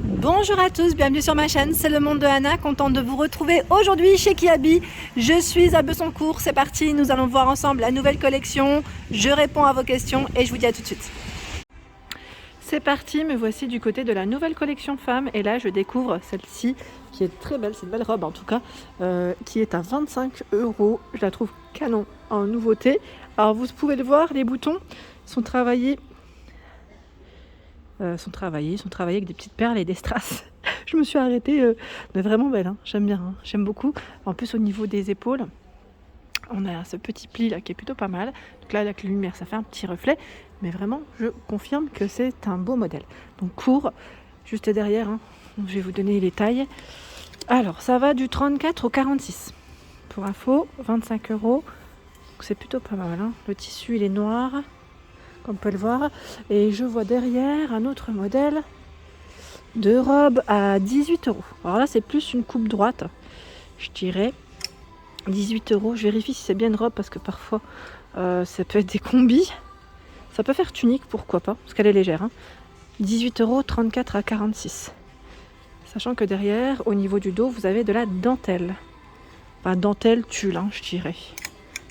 Bonjour à tous, bienvenue sur ma chaîne, c'est le monde de Anna, contente de vous retrouver aujourd'hui chez Kiabi. Je suis à Bessancourt, c'est parti, nous allons voir ensemble la nouvelle collection, je réponds à vos questions et je vous dis à tout de suite. C'est parti, me voici du côté de la nouvelle collection femmes et là je découvre celle-ci qui est très belle, c'est une belle robe en tout cas, qui est à 25 €. Je la trouve canon en nouveauté. Alors vous pouvez le voir, les boutons sont travaillés. Sont travaillés avec des petites perles et des strass. Je me suis arrêtée, mais vraiment belle, hein. J'aime bien, hein. J'aime beaucoup. En plus au niveau des épaules, on a ce petit pli là qui est plutôt pas mal. Donc là avec la lumière ça fait un petit reflet, mais vraiment je confirme que c'est un beau modèle. Donc court, juste derrière, hein. Donc, je vais vous donner les tailles. Alors ça va du 34 au 46. Pour info, 25 €. Donc c'est plutôt pas mal, hein. Le tissu il est noir, comme on peut le voir, et je vois derrière un autre modèle de robe à 18 €. Alors là c'est plus une coupe droite, je dirais 18 €. Je vérifie si c'est bien une robe parce que parfois ça peut être des combis, ça peut faire tunique, pourquoi pas, parce qu'elle est légère, hein. 18 €, 34 à 46. Sachant que derrière, au niveau du dos, vous avez de la dentelle, enfin dentelle tulle, hein, je dirais.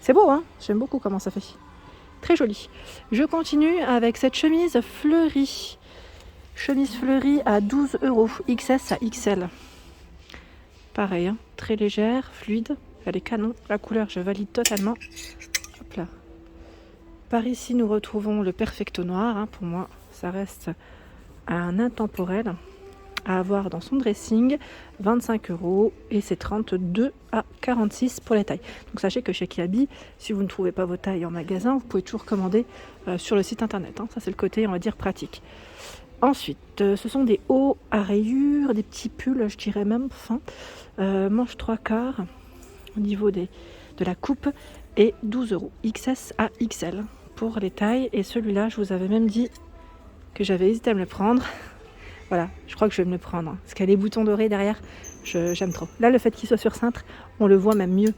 C'est beau, hein, j'aime beaucoup comment ça fait. Très jolie. Je continue avec cette chemise fleurie. Chemise fleurie à 12 €, XS à XL. Pareil, hein, très légère, fluide. Elle est canon. La couleur, je valide totalement. Hop là. Par ici, nous retrouvons le perfecto noir. Hein, pour moi, ça reste un intemporel à avoir dans son dressing. 25 € et c'est 32 à 46 pour les tailles. Donc sachez que chez Kiabi, si vous ne trouvez pas vos tailles en magasin, vous pouvez toujours commander sur le site internet, hein. Ça c'est le côté, on va dire, pratique. Ensuite, ce sont des hauts à rayures, des petits pulls, je dirais même fins, manches 3/4 au niveau de la coupe et 12 €, XS à XL pour les tailles. Et celui-là, je vous avais même dit que j'avais hésité à me le prendre. Voilà, je crois que je vais me le prendre, hein, parce qu'il y a les boutons dorés derrière, j'aime trop. Là, le fait qu'il soit sur cintre, on le voit même mieux.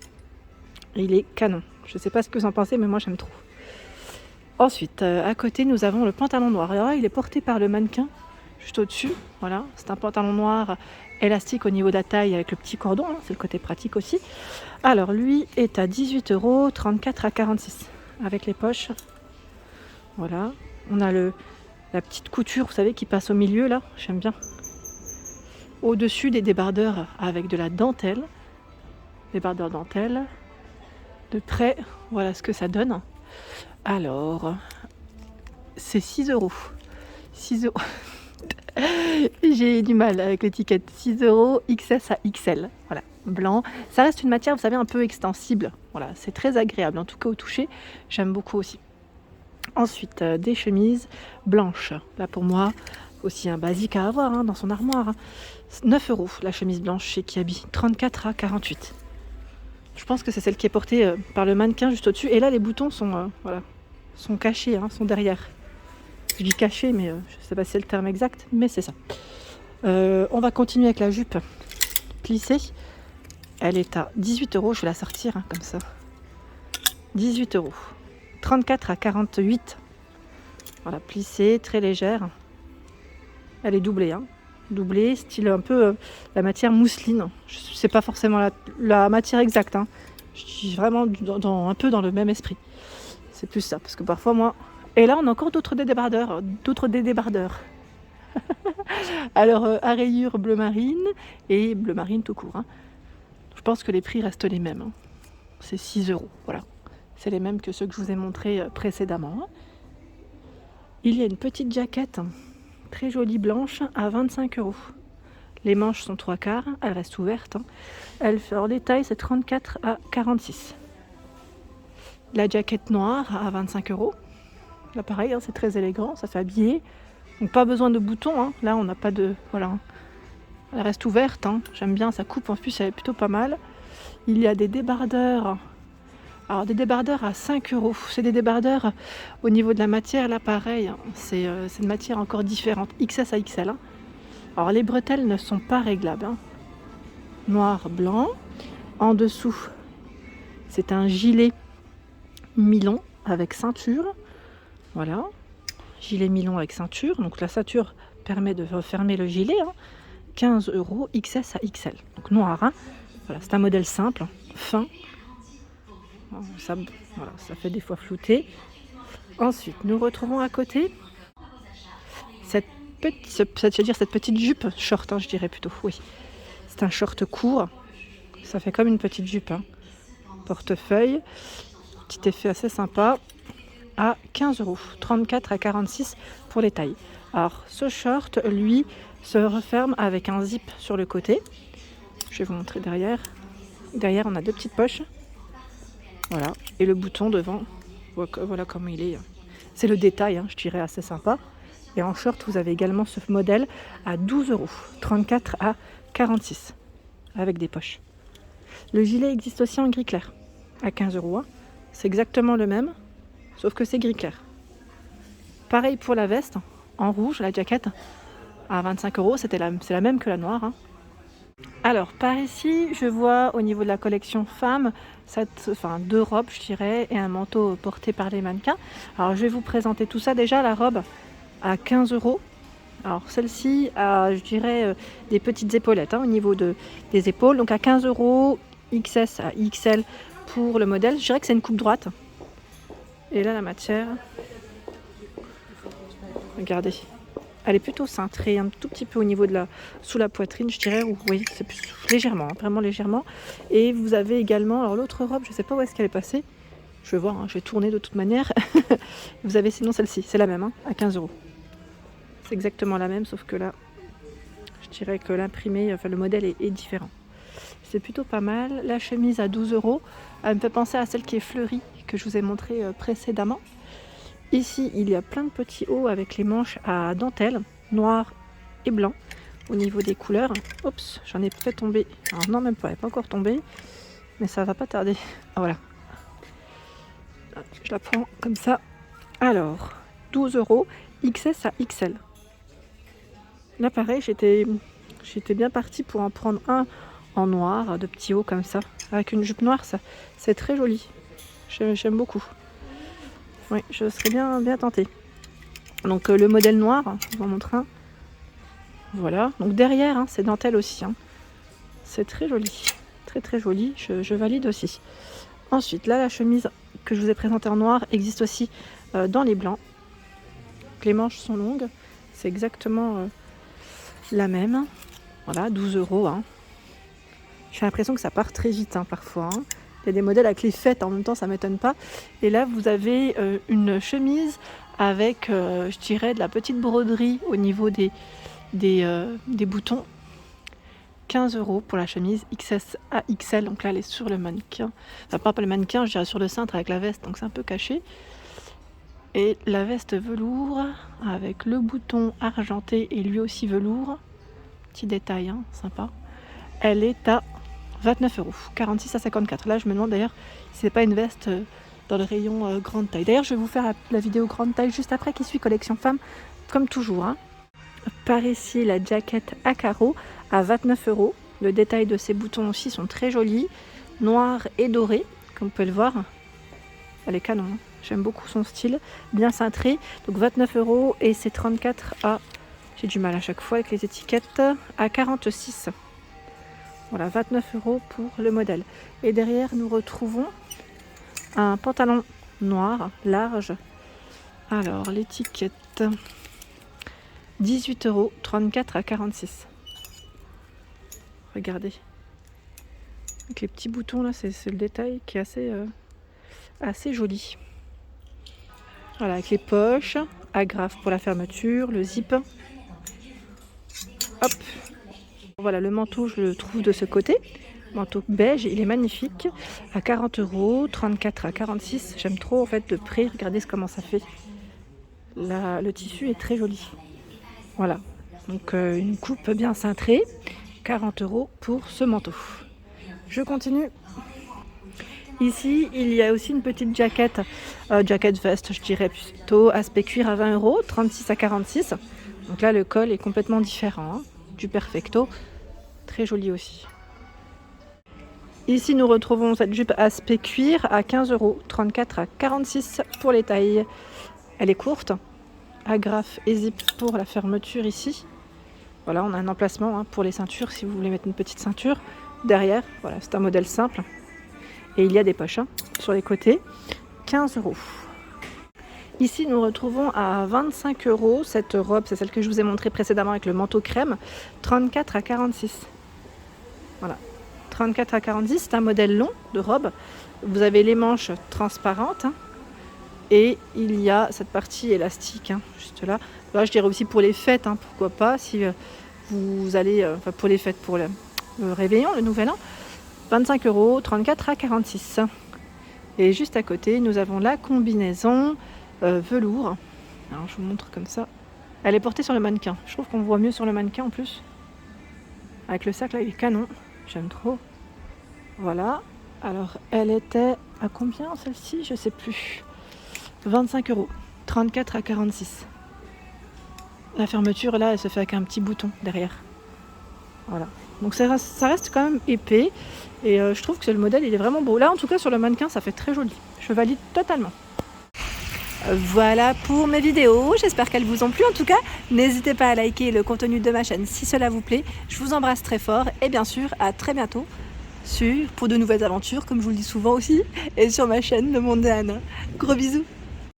Il est canon. Je ne sais pas ce que vous en pensez, mais moi j'aime trop. Ensuite, à côté, nous avons le pantalon noir. Alors là, il est porté par le mannequin, juste au-dessus. Voilà, c'est un pantalon noir élastique au niveau de la taille avec le petit cordon, hein, c'est le côté pratique aussi. Alors, lui est à 18 €, 34 à 46, avec les poches. Voilà, on a la petite couture, vous savez, qui passe au milieu, là, j'aime bien. Au-dessus des débardeurs avec de la dentelle. Débardeur dentelle. De près, voilà ce que ça donne. Alors, c'est 6 €. 6 €. J'ai du mal avec l'étiquette. 6 € XS à XL. Voilà, blanc. Ça reste une matière, vous savez, un peu extensible. Voilà, c'est très agréable, en tout cas au toucher. J'aime beaucoup aussi. Ensuite, des chemises blanches. Là, pour moi, aussi un basique à avoir, hein, dans son armoire, hein. 9 € la chemise blanche chez Kiabi. 34 à 48. Je pense que c'est celle qui est portée par le mannequin juste au-dessus. Et là, les boutons sont, voilà, sont cachés, hein, sont derrière. Je dis caché, mais je ne sais pas si c'est le terme exact, mais c'est ça. On va continuer avec la jupe plissée. Elle est à 18 €, je vais la sortir, hein, comme ça. 18 €. 34 à 48. Voilà, plissée, très légère. Elle est doublée, hein. Doublée, style un peu la matière mousseline. Je sais pas forcément la matière exacte, hein. Je suis vraiment un peu dans le même esprit. C'est plus ça, parce que parfois moi... Et là, on a encore d'autres débardeurs. Alors, à rayures bleu marine et bleu marine tout court, hein. Je pense que les prix restent les mêmes, hein. C'est 6 €, voilà. C'est les mêmes que ceux que je vous ai montrés précédemment, hein. Il y a une petite jaquette très jolie blanche à 25 €. Les manches sont 3/4, elles restent ouvertes, hein. Alors, les tailles, c'est 34 à 46. La jaquette noire à 25 €. Là pareil, hein, c'est très élégant, ça fait habiller. Donc pas besoin de boutons, hein. Là on n'a pas de... Voilà. Elle reste ouverte, hein. J'aime bien, ça coupe, en plus elle est plutôt pas mal. Il y a des débardeurs. Alors des débardeurs à 5 €. C'est des débardeurs au niveau de la matière, là pareil, hein. C'est une matière encore différente. XS à XL, hein. Alors les bretelles ne sont pas réglables, hein. Noir, blanc. En dessous, c'est un gilet mi-long avec ceinture. Voilà, gilet mi-long avec ceinture. Donc la ceinture permet de refermer le gilet. 15 € XS à XL. Donc noir. Voilà, c'est un modèle simple, fin. Ça, voilà, ça fait des fois flouter. Ensuite, nous retrouvons à côté cette petite jupe short, je dirais plutôt. Oui, c'est un short court. Ça fait comme une petite jupe. Portefeuille, petit effet assez sympa. À 15 €, 34 à 46 pour les tailles. Alors, ce short, lui, se referme avec un zip sur le côté. Je vais vous montrer derrière. Derrière, on a 2 petites poches. Voilà. Et le bouton devant, voilà comment il est. C'est le détail, je dirais, assez sympa. Et en short, vous avez également ce modèle à 12 €, 34 à 46, avec des poches. Le gilet existe aussi en gris clair, à 15 €. C'est exactement le même, sauf que c'est gris clair. Pareil pour la veste, en rouge, la jaquette, à 25 €, c'est la même que la noire. Alors, par ici, je vois au niveau de la collection femmes, 2 robes, je dirais, et un manteau porté par les mannequins. Alors, je vais vous présenter tout ça. Déjà, la robe à 15 €. Alors, celle-ci a, je dirais, des petites épaulettes au niveau des épaules. Donc, à 15 €, XS à XL pour le modèle. Je dirais que c'est une coupe droite. Et là, la matière, regardez. Elle est plutôt cintrée, un tout petit peu au niveau sous la poitrine, je dirais. Oui, c'est plus légèrement, vraiment légèrement. Et vous avez également, alors l'autre robe, je ne sais pas où est-ce qu'elle est passée. Je vais voir, je vais tourner de toute manière. Vous avez sinon celle-ci, c'est la même, à 15 €. C'est exactement la même, sauf que là, je dirais que l'imprimé, le modèle est différent. C'est plutôt pas mal. La chemise à 12 €, elle me fait penser à celle qui est fleurie, que je vous ai montré précédemment. Ici, il y a plein de petits hauts avec les manches à dentelle, noir et blanc, au niveau des couleurs. Oups, j'en ai fait tomber. Alors non, même pas, elle n'est pas encore tombée, mais ça va pas tarder. Ah, voilà. Je la prends comme ça. Alors, 12 €, XS à XL. Là, pareil, j'étais bien partie pour en prendre un en noir, de petits hauts comme ça, avec une jupe noire. Ça, c'est très joli. J'aime beaucoup. Oui, je serais bien tentée. Donc le modèle noir, je vous en montre un. Voilà. Donc derrière, c'est dentelle aussi. C'est très joli. Très très joli. Je valide aussi. Ensuite, là, la chemise que je vous ai présentée en noir existe aussi dans les blancs. Donc, les manches sont longues. C'est exactement la même. Voilà, 12 €. J'ai l'impression que ça part très vite parfois. Il y a des modèles avec les fêtes, en même temps ça ne m'étonne pas. Et là vous avez une chemise avec, je dirais, de la petite broderie au niveau des boutons. 15 € pour la chemise XS à XL. Donc là elle est sur le mannequin. Enfin pas le mannequin, je dirais sur le cintre avec la veste, donc c'est un peu caché. Et la veste velours avec le bouton argenté et lui aussi velours. Petit détail, sympa. Elle est à 29 €, 46 à 54. Là, je me demande d'ailleurs si c'est pas une veste dans le rayon grande taille. D'ailleurs, je vais vous faire la vidéo grande taille juste après qui suit collection femme, comme toujours. Par ici, la jaquette à carreaux à 29 €. Le détail de ces boutons aussi sont très jolis, noirs et dorés, comme vous pouvez le voir. Elle est canon. J'aime beaucoup son style, bien cintré. Donc 29 € et c'est 34 à... J'ai du mal à chaque fois avec les étiquettes. À 46. Voilà, 29 € pour le modèle. Et derrière, nous retrouvons un pantalon noir, large. Alors, l'étiquette, 18 €, 34 à 46. Regardez. Avec les petits boutons, là, c'est le détail qui est assez joli. Voilà, avec les poches, agrafe pour la fermeture, le zip. Hop. Voilà, le manteau, je le trouve de ce côté. Manteau beige, il est magnifique. À 40 €, 34 à 46. J'aime trop en fait de près. Regardez comment ça fait. Là, le tissu est très joli. Voilà. Donc une coupe bien cintrée. 40 € pour ce manteau. Je continue. Ici, il y a aussi une petite jaquette. Jaquette veste, je dirais plutôt. Aspect cuir à 20 €, 36 à 46. Donc là, le col est complètement différent. Du perfecto. Très joli aussi. Ici, nous retrouvons cette jupe aspect cuir à 15 €, 34 à 46 pour les tailles. Elle est courte, agrafe et zip pour la fermeture ici. Voilà, on a un emplacement hein, pour les ceintures si vous voulez mettre une petite ceinture derrière. Voilà, c'est un modèle simple. Et il y a des poches hein, sur les côtés. 15 €. Ici, nous retrouvons à 25 € cette robe, c'est celle que je vous ai montrée précédemment avec le manteau crème, 34 à 46. Voilà, 34 à 46, c'est un modèle long de robe. Vous avez les manches transparentes hein, et il y a cette partie élastique, hein, juste là. Là, je dirais aussi pour les fêtes, hein, pourquoi pas, si vous allez, enfin pour les fêtes, pour le réveillon, le nouvel an, 25 €, 34 à 46. Et juste à côté, nous avons la combinaison velours. Alors je vous montre comme ça. Elle est portée sur le mannequin. Je trouve qu'on voit mieux sur le mannequin en plus. Avec le sac là, il est canon. J'aime trop. Voilà. Alors elle était à combien celle-ci? Je sais plus. 25 €. 34 à 46. La fermeture là, elle se fait avec un petit bouton derrière. Voilà. Donc ça reste quand même épais. Et je trouve que le modèle il est vraiment beau. Là en tout cas sur le mannequin ça fait très joli. Je valide totalement. Voilà pour mes vidéos, j'espère qu'elles vous ont plu. En tout cas, n'hésitez pas à liker le contenu de ma chaîne si cela vous plaît. Je vous embrasse très fort et bien sûr à très bientôt pour de nouvelles aventures, comme je vous le dis souvent aussi, et sur ma chaîne Le Monde d'Anna. Gros bisous.